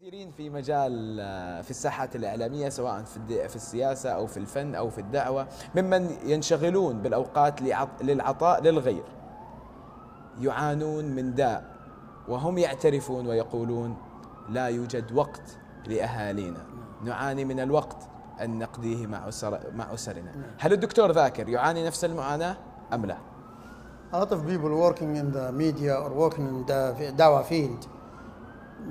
كثيرين في مجال في الساحات الإعلامية سواء في السياسة أو في الفن أو في الدعوة ممن ينشغلون بالأوقات للعطاء للغير يعانون من داء وهم يعترفون ويقولون لا يوجد وقت لأهالينا، نعاني من الوقت أن نقضيه مع أسرنا. هل الدكتور ذاكر يعاني نفس المعاناة أم لا؟ A lot of people working in the media or working in the dawah field,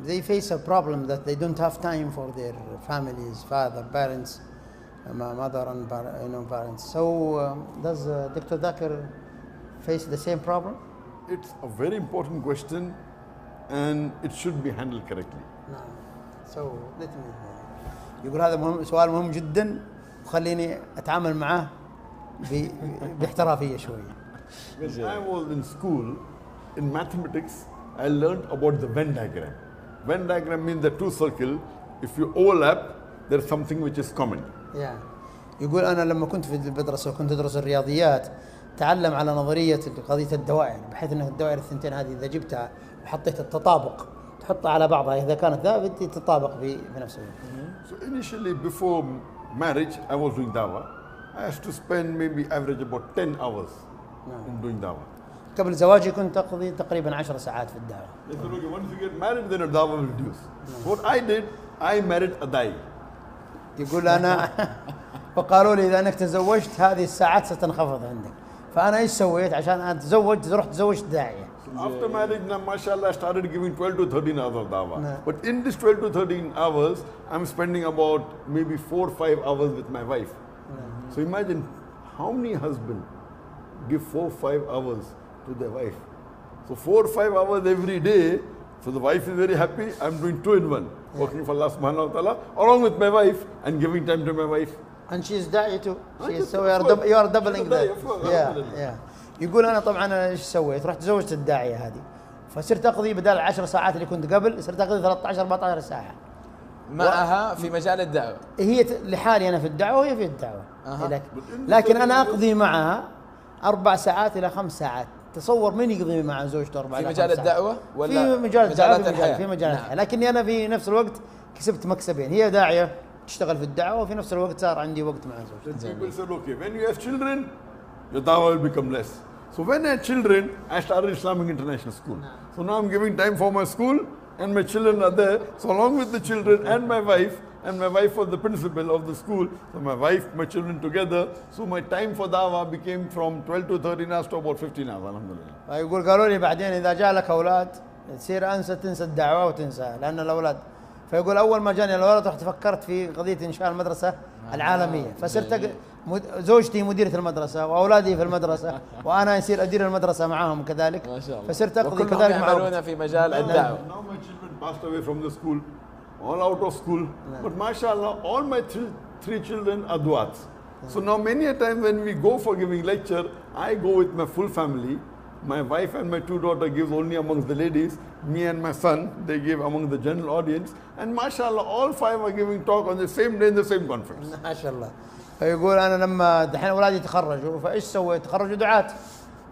they face a problem that they don't have time for their families, father, parents, mother and parents. So does Dr. ذاكر face the same problem? It's a very important question and it should be handled correctly. نعم. So let me يقول هذا سؤال مهم جدا وخليني أتعامل معه باحترافية شوية. When I was in school, in mathematics, I learned about the Venn diagram. Venn diagram means the two circles, if you overlap, there's something which is common. Yeah. يقول أنا لما كنت في المدرسة وكنت أدرس الرياضيات تعلم على نظرية قضية الدوائر، بحيث أن الدوائر الثنتين هذه إذا جبتها وحطيت التطابق تحطها على بعضها إذا كانت ثابتة تتطابق في نفس الوقت. So initially before marriage, I was doing dawah. I used to spend maybe average about 10 hours in doing dawah. قبل زواجي كنت أقضي تقريبا 10 ساعات في الدعوة. They said, okay, once you get married, then your dawah will reduce. What I did, I married a dai. يقول أنا وقالوا لي إذا أنك تزوجت هذه الساعات ستنخفض عندك. فأنا إيش سويت عشان أتزوج؟ رحت تزوجت داعية. After marriage, now, mashallah, I started giving 12 to 13 hours of dawah. But in this 12 to 13 hours, I'm spending about maybe 4 or 5 hours with my wife. So imagine how many husbands give 4 or 5 hours to their wife. So 4 or 5 hours every day. So the wife is very happy. I'm doing 2 in 1, working for Allah subhanahu wa ta'ala, along with my wife and giving time to my wife. And she is da'i too. So you are doubling that. Yeah. يقول أنا طبعا إيش سويت؟ رحت تزوجت الداعية هذه، فصرت أقضي بدال 10 ساعات اللي كنت قبل صرت أقضي 13 14 ساعة معها في مجال الدعوة. هي لحالي أنا في الدعوة وهي في الدعوة. لكن أنا أقضي معها 4 ساعات إلى 5 ساعات. تصور من يقضي مع زوجته 4 في مجال الدعوة ولا في مجال مجالات الحياة؟ في مجال الحياة. لكني أنا في نفس الوقت كسبت مكسبين، هي داعية تشتغل في الدعوة وفي نفس الوقت صار عندي وقت مع زوجتي. People said, okay, when you have children, your dawah will become less. So when I had children, I started Islamic International School. So now I'm giving time for my school and my children are there. So along with the children and my wife was the principal of the school. So my wife, my children together. So my time for dawah became from 12 to 13 hours to about 15 hours. Alhamdulillah. فيقول قالوا لي بعدين إذا جاء لك أولاد تصير تنسى الدعوة وتنسى لأن الأولاد. فيقول أول ما جاني الولد رحت فكرت في قضية إنشاء المدرسة العالمية، فصرت زوجتي مديرة المدرسة وأولادي في المدرسة وأنا يصير أدير المدرسة معهم كذلك. ما شاء الله. فصرت أقضي كذلك معهم. يعملون في مجال الدعوة. Now my children passed away from the school, all out of school. But mashallah, all my three children are duats. So now many a time when we go for giving lecture, I go with my full family. My wife and my 2 daughters give only amongst the ladies. Me and my son, they give among the general audience. And mashallah, all 5 are giving talk on the same day in the same conference. ما شاء الله. فيقول أنا لما دحين أولادي تخرجوا فإيش سويت؟ تخرجوا دعاة.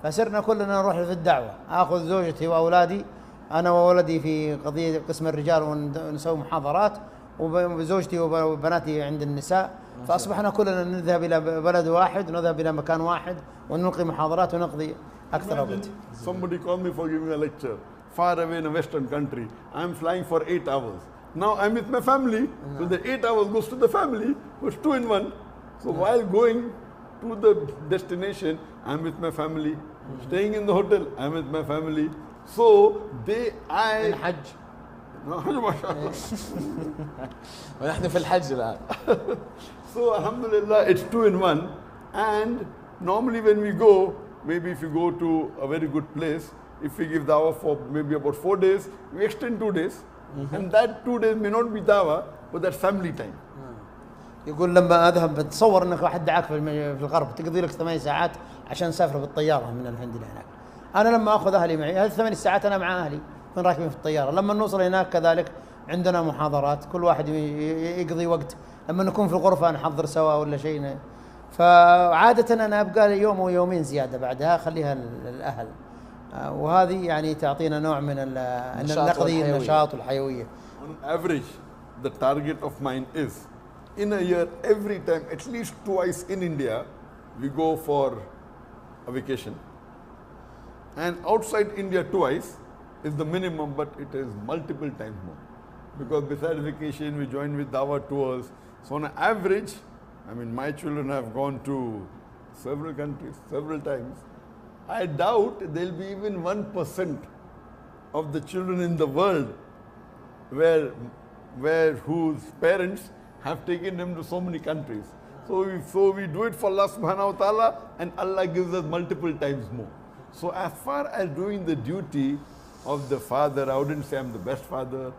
فصرنا كلنا نروح في الدعوة. آخذ زوجتي وأولادي، أنا وولدي في قضية قسم الرجال ونسوي محاضرات، وزوجتي وبناتي عند النساء. فأصبحنا كلنا نذهب إلى بلد واحد ونذهب إلى مكان واحد ونلقي محاضرات ونقضي أكثر وقت. Somebody called me for giving a lecture far away in a western country. I'm flying for 8 hours. Now I'm with my family. So the 8 hours goes to the family. It's 2 in 1. So while going to the destination, I'm with my family. Staying in the hotel, I'm with my family. So الحج. ونحن في الحج الآن. So alhamdulillah, it's 2 in 1. And normally when we go, maybe if you go to a very good place, if we give dawah for maybe about 4 days, we extend 2 days. And that 2 days may not be dawah, but that's family time. يقول لما أذهب بتصور أنك واحد دعاك في الغرب تقضي لك 8 ساعات عشان نسافر بالطيارة من الهند لهناك. أنا لما أخذ أهلي معي هذه 8 ساعات أنا مع أهلي كنا راكبين في الطيارة. لما نوصل هناك كذلك عندنا محاضرات، كل واحد يقضي وقت. لما نكون في الغرفة نحضر سوا ولا شيء. فعادة أنا أبقى لي يوم ويومين زيادة بعدها أخليها للأهل. وهذه يعني تعطينا نوع من النقضي النشاط والحيوية. on average, the target of mine is, in a year, every time, at least twice in India, we go for a vacation. And outside India twice is the minimum, but it is multiple times more. Because besides vacation, we join with Dawah tours. So on average, I mean, my children have gone to several countries, several times. I doubt there will be even 1% of the children in the world whose parents have taken them to so many countries. So we do it for Allah subhanahu wa ta'ala, and Allah gives us multiple times more. So as far as doing the duty of the father, I wouldn't say I'm the best father,